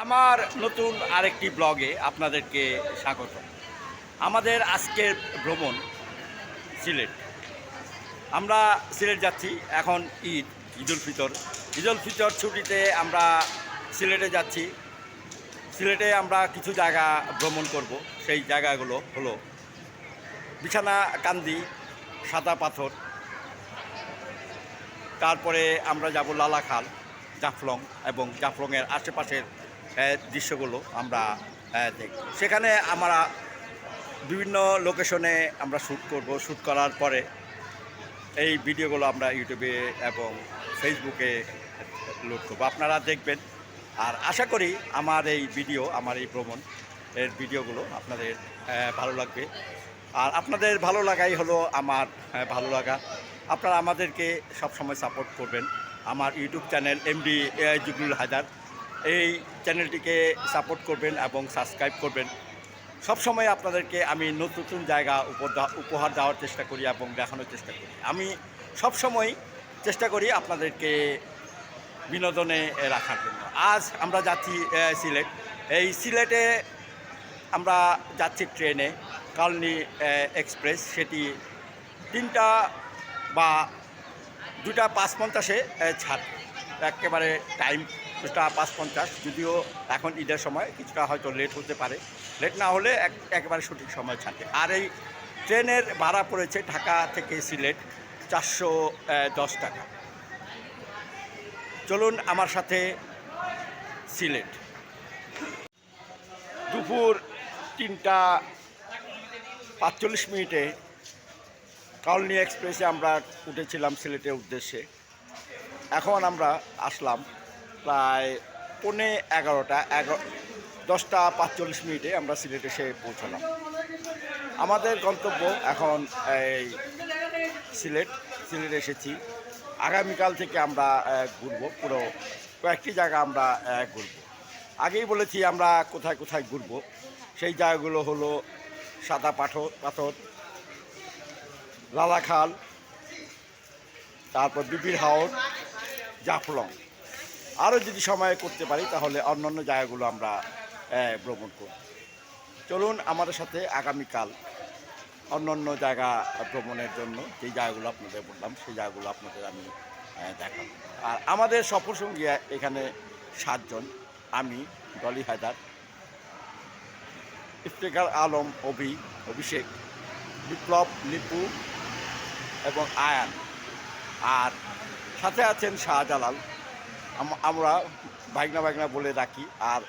আমার নতুন আরেকটি ব্লগে আপনাদেরকে স্বাগত। আমাদের আজকের ভ্রমণ সিলেট। আমরা সিলেট যাচ্ছি। এখন ঈদুল ফিতর। ঈদুল ফিতর ছুটিতে আমরা সিলেটে যাচ্ছি। সিলেটে আমরা কিছু জায়গা ভ্রমণ করব। সেই জায়গাগুলো হলো বিছানা কান্দি, সাদা পাথর, তারপরে আমরা যাব লালাখাল, জাফলং এবং জাফলংয়ের আশেপাশের দৃশ্যগুলো আমরা দেখব। সেখানে আমরা বিভিন্ন লোকেশনে আমরা শ্যুট করব। শ্যুট করার পরে এই ভিডিওগুলো আমরা ইউটিউবে এবং ফেসবুকে লোড করব, আপনারা দেখবেন। আর আশা করি আমার এই ভ্রমণ এর ভিডিওগুলো আপনাদের ভালো লাগবে। আর আপনাদের ভালো লাগাই হলো আমার ভালো লাগা। আপনারা আমাদেরকে সবসময় সাপোর্ট করবেন। আমার YouTube channel MD AI Jugnul Haidar, এই চ্যানেলটিকে সাপোর্ট করবেন এবং সাবস্ক্রাইব করবেন। সবসময় আপনাদেরকে আমি নতুন নতুন জায়গা উপহার দেওয়ার চেষ্টা করি এবং দেখানোর চেষ্টা করি। আমি সবসময় চেষ্টা করি আপনাদেরকে বিনোদনে রাখার জন্য। আজ আমরা যাচ্ছি সিলেট। এই সিলেটে আমরা যাচ্ছি ট্রেনে, কালনী এক্সপ্রেস। সেটি 3টা বা 2টা 5:50-এ ছাড়। একেবারে টাইম 2টা 5:50, যদিও এখন ঈদের সময় কিছুটা হয়তো লেট হতে পারে। লেট না হলে একেবারে সঠিক সময় ছাড়ে। আর এই ট্রেনের ভাড়া পড়েছে ঢাকা থেকে সিলেট 410 টাকা। চলুন আমার সাথে সিলেট। দুপুর 3টা 45 কালনী এক্সপ্রেসে আমরা উঠেছিলাম সিলেটের উদ্দেশ্যে। এখন আমরা আসলাম প্রায় 11:15, 10টা 45 আমরা সিলেট এসে পৌঁছলাম। আমাদের গন্তব্য এখন এই সিলেট এসেছি। আগামীকাল থেকে আমরা ঘুরবো, পুরো কয়েকটি জায়গা আমরা ঘুরবো। আগেই বলেছি আমরা কোথায় কোথায় ঘুরবো। সেই জায়গাগুলো হলো সাদা পাথর, লালাখাল, তারপর বিবির হাওর, জাফলং। আরও যদি সময় করতে পারি তাহলে অন্যান্য জায়গাগুলো আমরা ভ্রমণ করব। চলুন আমাদের সাথে আগামীকাল অন্যান্য জায়গা ভ্রমণের জন্য যেই জায়গাগুলো আপনাদের বললাম সেই জায়গাগুলো আপনাদের আমি দেখাবো। আর আমাদের সফরসঙ্গী এখানে 7 জন। আমি ডলি হায়দার, ইফতেখার আলম অভিষেক, বিপ্লব, নিপু এবং আয়ান। আর সাথে আছেন শাহজালাল, আমরা ভাইগনা বলে ডাকি। আর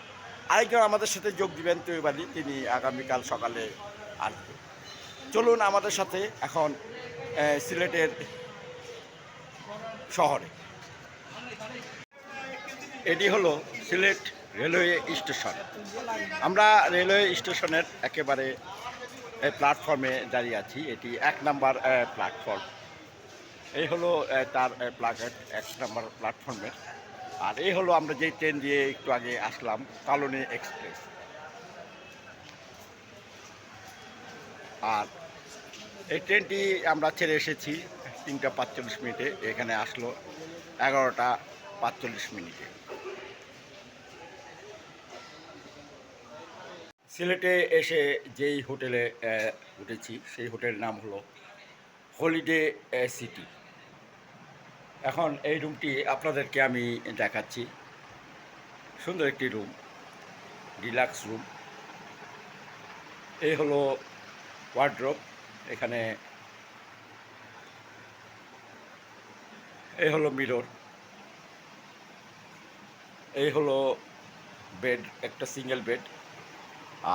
আরেকজন আমাদের সাথে যোগ দিবেন তৈবাদি, তিনি আগামীকাল সকালে আসবেন। চলুন আমাদের সাথে এখন সিলেটের শহরে। এটি হলো সিলেট রেলওয়ে স্টেশন। আমরা রেলওয়ে স্টেশনের একেবারে প্ল্যাটফর্মে দাঁড়িয়ে আছি। এটি 1 নম্বর প্ল্যাটফর্ম। এই হলো তার প্লাকার্ড 1 নম্বর প্ল্যাটফর্মের। আর এই হলো আমরা যেই ট্রেন দিয়ে একটু আগে আসলাম, কালনী এক্সপ্রেস। আর এই ট্রেনটি আমরা ছেড়ে এসেছি 3টা 45, এখানে আসলো 11টা 45। সিলেটে এসে যেই হোটেলে উঠেছি সেই হোটেলের নাম হলো হলিডে সিটি। এখন এই রুমটি আপনাদেরকে আমি দেখাচ্ছি। সুন্দর একটি রুম, ডিলাক্স রুম। এই হলো ওয়ার্ড্রোব। এখানে এই হলো মিরর। এই হলো বেড, একটা সিঙ্গেল বেড।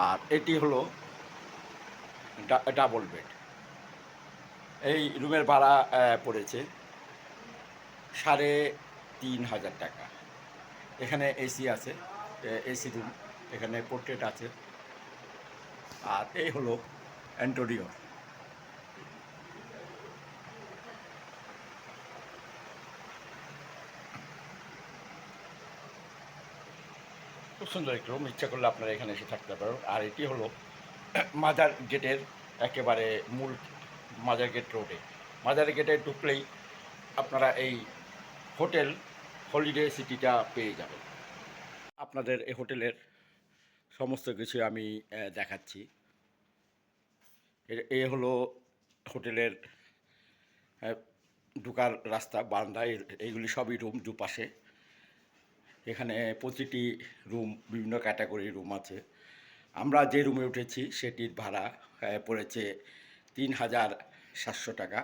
আর এটি হলো ডাবল বেড। এই রুমের ভাড়া পড়েছে 3,500 টাকা। এখানে এসি আছে, এসি রুম। এখানে পোর্ট্রেট আছে। আর এই হলো ইন্টেরিয়র। খুব সুন্দর একটি রুম, ইচ্ছা করলে আপনারা এখানে এসে থাকতে পারেন। আর এটি হলো মাজার গেটের একেবারে মূল, মাজার গেট রোডে। মাজার গেটে ঢুকলেই আপনারা এই হোটেল হলিডে সিটিটা পেয়ে যাবেন। আপনাদের এই হোটেলের সমস্ত কিছু আমি দেখাচ্ছি। এ হলো হোটেলের ঢোকার রাস্তা, বারান্দা, এইগুলি সবই রুম দুপাশে। এখানে প্রতিটি রুম বিভিন্ন ক্যাটাগরির রুম আছে। আমরা যে রুমে উঠেছি সেটির ভাড়া পড়েছে ৩,৭০০ টাকা।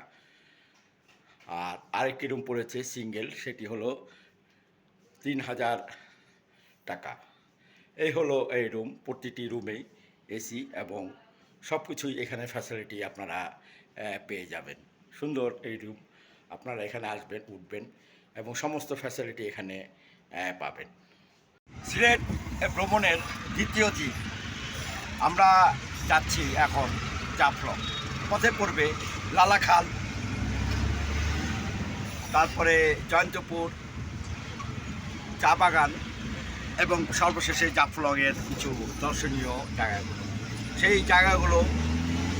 আর আরেকটি রুম পড়েছে সিঙ্গেল, সেটি হলো ৩,০০০ টাকা। এই হলো এই রুম। প্রতিটি রুমেই এসি এবং সব কিছুই এখানে ফ্যাসিলিটি আপনারা পেয়ে যাবেন। সুন্দর এই রুম। আপনারা এখানে আসবেন, উঠবেন এবং সমস্ত ফ্যাসিলিটি এখানে পাবেন। সিলেট ভ্রমণের দ্বিতীয় দিন আমরা যাচ্ছি এখন জাফলং। পথে পড়বে লালাখাল, তারপরে জয়ন্তপুর, চা বাগান এবং সর্বশেষে জাফলংয়ের কিছু দর্শনীয় জায়গাগুলো। সেই জায়গাগুলো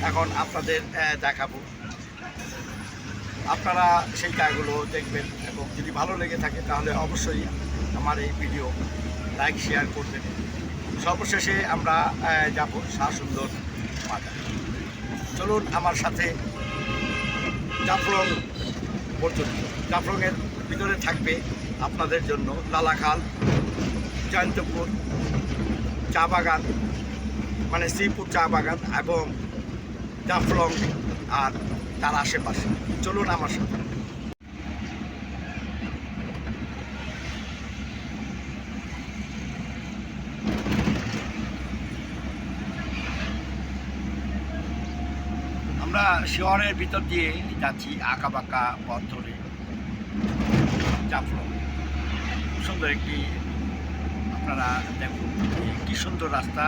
এখন আপনাদের দেখাবো। আপনারা সেই জায়গাগুলো দেখবেন এবং যদি ভালো লেগে থাকে তাহলে অবশ্যই আমার এই ভিডিও লাইক শেয়ার করবেন। সর্বশেষে আমরা যাব শাহসুন্দর বাজার। চলুন আমার সাথে জাফলং পর্যন্ত। জাফলংয়ের ভিতরে থাকবে আপনাদের জন্য লালাখাল, জয়ন্তপুর, চা বাগান মানে শ্রীপুর চা বাগান এবং জাফলং আর তার আশেপাশে। চলুন আমার সাথে। আমরা শহরের ভিতর দিয়ে যাচ্ছি আঁকা বাঁকা পথ ধরে জাফলং। সুন্দর একটি, আপনারা দেখুন কি সুন্দর রাস্তা,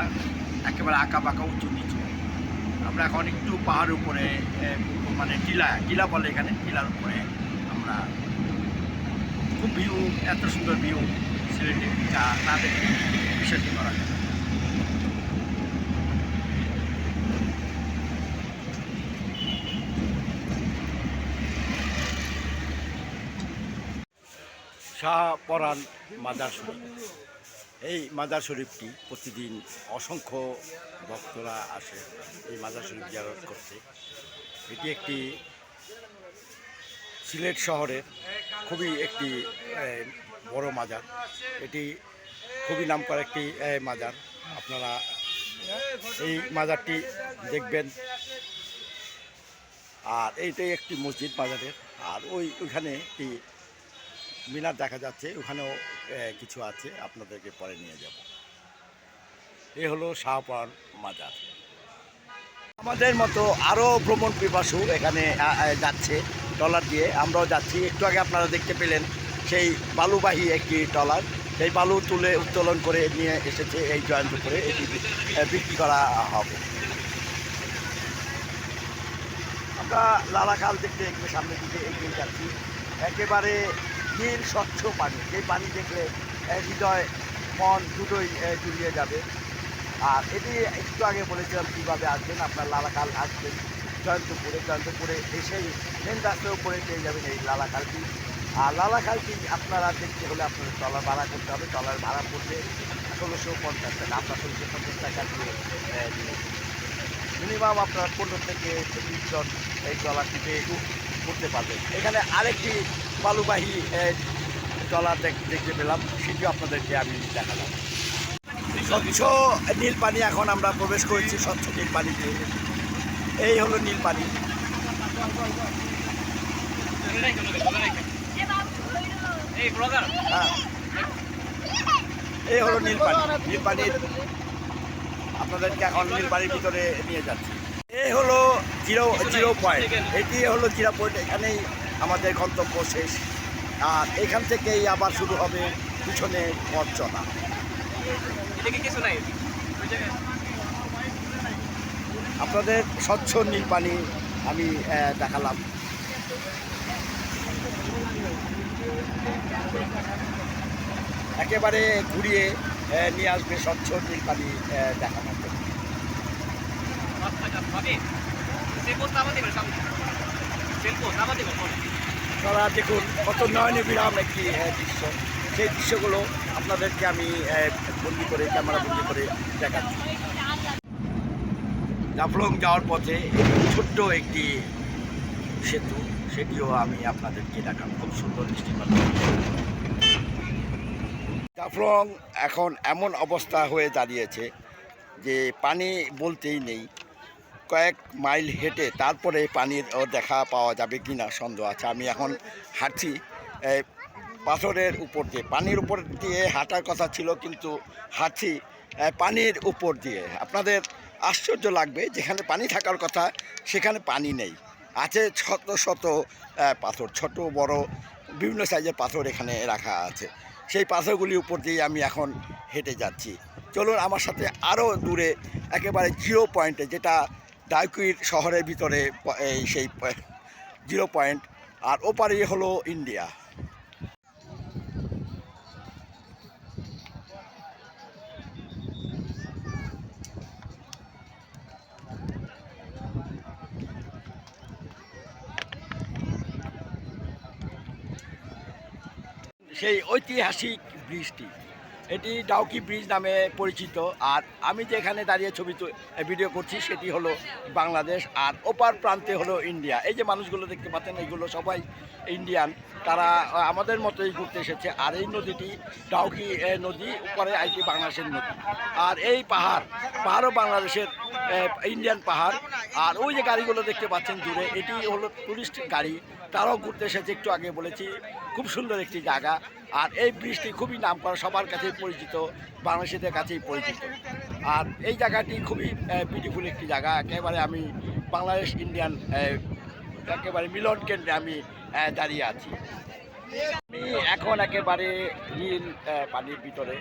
একেবারে আঁকা বাঁকা উঁচু নিচু। আমরা এখন একটু পাহাড়ের উপরে মানে টিলা বলে এখানে, টিলার উপরে আমরা। খুব ভিউ, এত সুন্দর ভিউ সিলেটে যা না দেখে বিশ্বাস করা যায়। শাহপরান মাজার শরীফ। এই মাজার শরীফটি প্রতিদিন অসংখ্য ভক্তরা আসে এই মাজার শরীফ জিয়ারত করতে। এটি একটি সিলেট শহরের খুবই একটি বড় মাজার। এটি খুবই নামকরা একটি মাজার। আপনারা এই মাজারটি দেখবেন। আর এইটাই একটি মসজিদ মাজারের। আর ওইখানে একটি মিনার দেখা যাচ্ছে, ওখানেও কিছু আছে, আপনাদেরকে পরে নিয়ে যাব। এই হলো শাহপরান মাজার। আমাদের মতো আরও ভ্রমণ পিপাসু এখানে যাচ্ছে ট্রলার দিয়ে। আমরাও যাচ্ছি। একটু আগে আপনারা দেখতে পেলেন সেই বালুবাহী একটি ট্রলার, সেই বালু তুলে উত্তোলন করে নিয়ে এসেছে এই জয়ন্তপুরে। এটি বিক্রি করা হবে। আমরা লালাখাল দেখতে একটু সামনের দিকে এগিয়ে যাচ্ছি। একেবারে নীল স্বচ্ছ পানি, সেই পানি দেখলে হৃদয় মন দুটোই জুড়িয়ে যাবে। আর এটি একটু আগে বলেছিলাম কীভাবে আসবেন। আপনার লালাখাল আসবেন জয়ন্তপুরে এসেই মেন রাস্তার উপরে পেয়ে যাবেন এই লালাখালটি। আর লালাখালটি আপনারা দেখতে হলে আপনাদের ট্রলার ভাড়া করতে হবে। ট্রলার ভাড়া করতে ১৬৫০ টাকা। আপনার ১৬৫০ টাকা দিয়ে মিনিমাম আপনার ১৫ থেকে ২০ জন এই ট্রলারটিতে করতে পারবেন। এখানে আরেকটি বালুবাহী ট্রলার দেখতে পেলাম, সেটিও আপনাদেরকে আমি দেখালাম। স্বচ্ছ নীল পানি, এখন আমরা প্রবেশ করেছি স্বচ্ছ নীল পানিতে। এই হলো নীল পানি। হ্যাঁ, এই হলো নীল পানি। নীল পানির আপনাদেরকে এখন নীল পানির ভিতরে নিয়ে যাচ্ছি। এই হলো জিরো পয়েন্ট। এটি হলো জিরো পয়েন্ট। এখানেই আমাদের গন্তব্য শেষ। আর এখান থেকেই আবার শুরু হবে পিছনে পথ চলা। আপনাদের স্বচ্ছ নীল পানি আমি দেখালাম। একেবারে ঘুরিয়ে নিয়ে আসবে স্বচ্ছ নীল পানি দেখানোর জন্য। আপনারা দেখুন কত নয়নে বিরাম একটি দৃশ্য। সেই দৃশ্যগুলো আপনাদেরকে আমি বন্দি করে ক্যামেরা বন্দি করে দেখাচ্ছি। জাফলং যাওয়ার পথে ছোট্ট একটি সেতু, সেটিও আমি আপনাদেরকে দেখাবো। খুব সুন্দর দৃষ্টিপাত। জাফলং এখন এমন অবস্থা হয়ে দাঁড়িয়েছে যে পানি বলতেই নেই। কয়েক মাইল হেঁটে তারপরে পানির দেখা পাওয়া যাবে কি না সন্দেহ আছে। আমি এখন হাঁটছি পাথরের উপর দিয়ে, পানির উপর দিয়ে হাঁটার কথা ছিল কিন্তু হাঁটছি পানির উপর দিয়ে। আপনাদের আশ্চর্য লাগবে, যেখানে পানি থাকার কথা সেখানে পানি নেই, আছে শত শত পাথর, ছোট বড় বিভিন্ন সাইজের পাথর এখানে রাখা আছে। সেই পাথরগুলির উপর দিয়ে আমি এখন হেঁটে যাচ্ছি। চলুন আমার সাথে আরও দূরে একেবারে জিরো পয়েন্টে, যেটা ডাউকির শহরের ভিতরে সেই জিরো পয়েন্ট, আর ওপারে হলো ইন্ডিয়া। সেই ঐতিহাসিক ব্রিজটি, এটি ডাউকি ব্রিজ নামে পরিচিত। আর আমি যেখানে দাঁড়িয়ে ভিডিও করছি সেটি হলো বাংলাদেশ, আর ওপার প্রান্তে হলো ইন্ডিয়া। এই যে মানুষগুলো দেখতে পাচ্ছেন, এইগুলো সবাই ইন্ডিয়ান, তারা আমাদের মতোই ঘুরতে এসেছে। আর এই নদীটি ডাউকি নদী, উপরে আইটি বাংলাদেশের নদী। আর এই পাহাড়ও বাংলাদেশের ইন্ডিয়ান পাহাড়। আর ওই যে গাড়িগুলো দেখতে পাচ্ছেন দূরে, এটি হলো টুরিস্ট গাড়ি, তারাও ঘুরতে এসেছে। একটু আগে বলেছি, খুব সুন্দর একটি জায়গা। আর এই ব্রিজটি খুবই নামকরা, সবার কাছেই পরিচিত, বাংলাদেশিদের কাছেই পরিচিত। আর এই জায়গাটি খুবই বিউটিফুল একটি জায়গা। একেবারে আমি বাংলাদেশ ইন্ডিয়ান একেবারে মিলন কেন্দ্রে আমি দাঁড়িয়ে আছি। আমি এখন একেবারে নীল পানির ভিতরে,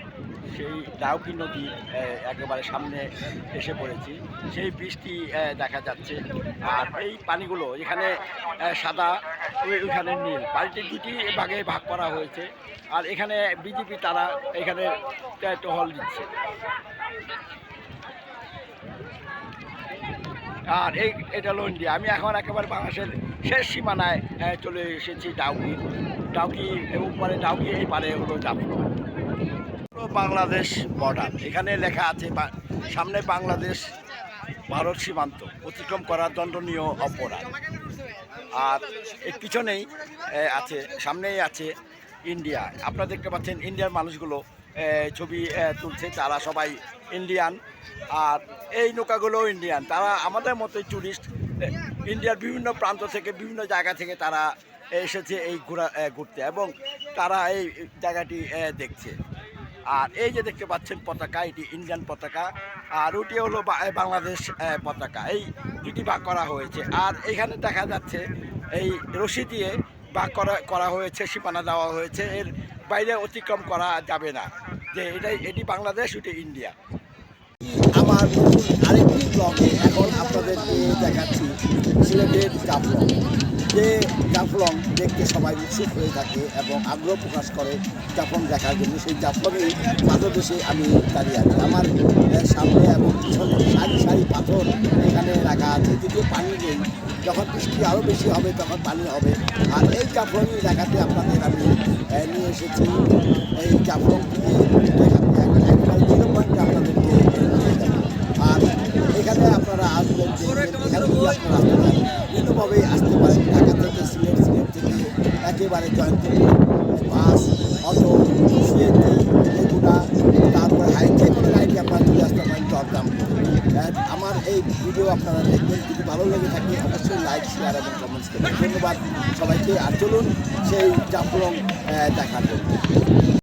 সেই ডাউকি নদী একেবারে সামনে এসে পড়েছি। সেই বৃষ্টি দেখা যাচ্ছে। আর এই পানিগুলো এখানে সাদা, ওইখানে নীল, পানিটি দুটি ভাগে ভাগ করা হয়েছে। আর এখানে বিজেপি তারা এখানে টহল দিচ্ছে। আর এটা হলো ইন্ডিয়া। আমি এখন একেবারে বাংলাদেশের শেষ সীমানায় চলে এসেছি, ডাউকি উপরে ডাউকি, এই পারে হলো জাফলং। বাংলাদেশ বর্ডার, এখানে লেখা আছে সামনে বাংলাদেশ ভারত সীমান্ত, অতিক্রম করার দণ্ডনীয় অপরাধ। আর এর পিছনেই আছে, সামনেই আছে ইন্ডিয়া। আপনারা দেখতে পাচ্ছেন ইন্ডিয়ার মানুষগুলো ছবি তুলছে, তারা সবাই ইন্ডিয়ান। আর এই নৌকাগুলো ইন্ডিয়ান, তারা আমাদের মতোই টুরিস্ট। ইন্ডিয়ার বিভিন্ন প্রান্ত থেকে, বিভিন্ন জায়গা থেকে তারা এসেছে এই ঘুরতে, এবং তারা এই জায়গাটি দেখছে। আর এই যে দেখতে পাচ্ছেন পতাকা, এটি ইন্ডিয়ান পতাকা, আর ওটি হলো বাংলাদেশ পতাকা। এই দুটি ভাগ করা হয়েছে। আর এখানে দেখা যাচ্ছে এই রশি দিয়ে ভাগ করা হয়েছে, সীমানা দেওয়া হয়েছে, এর বাইরে অতিক্রম করা যাবে না, যে এটি বাংলাদেশ, ওটি ইন্ডিয়া। আমার আরেকটি ব্লগে এখন আপনাদেরকে দেখাচ্ছি সিলেটের জাফলং। যে জাফলং দেখতে সবাই উৎসুক হয়ে থাকে এবং আগ্রহ প্রকাশ করে জাফলং দেখার জন্য, সেই জাফলংয়েই পাদদেশে আমি দাঁড়িয়ে আছি। আমার সামনে এবং পিছনে সারি সারি পাথর এখানে রাখা আছে, যদিও পানি নেই। যখন বৃষ্টি আরও বেশি হবে তখন পানি হবে। আর এই জাফলংই দেখাতে আপনাদের আমি নিয়ে এসেছি। এই জাফলং থেকে দেখাতে একবার জিরো পয়েন্টে আপনাদেরকে নিয়ে যাবো। আর এখানে আপনারা আসবেন, এখানে যদি আপনারা আসতে পারেন, বিভিন্নভাবেই আসতে পারেন। ঢাকা থেকে সিলেট, সিলেট থেকে একেবারে জয়ন্তপুর, বাস, অটো, সিএনজি, এগুলা, তারপরে যে কোনো গাড়িতে আপনারা চলে আসতে পারেন দরদাম। আমার এই ভিডিও আপনারা দেখবেন, যদি ভালো লেগে থাকে অবশ্যই লাইক, শেয়ার এবং কমেন্টস করবেন। ধন্যবাদ সবাইকে। আর চলুন সেই জাফলং দেখার জন্য।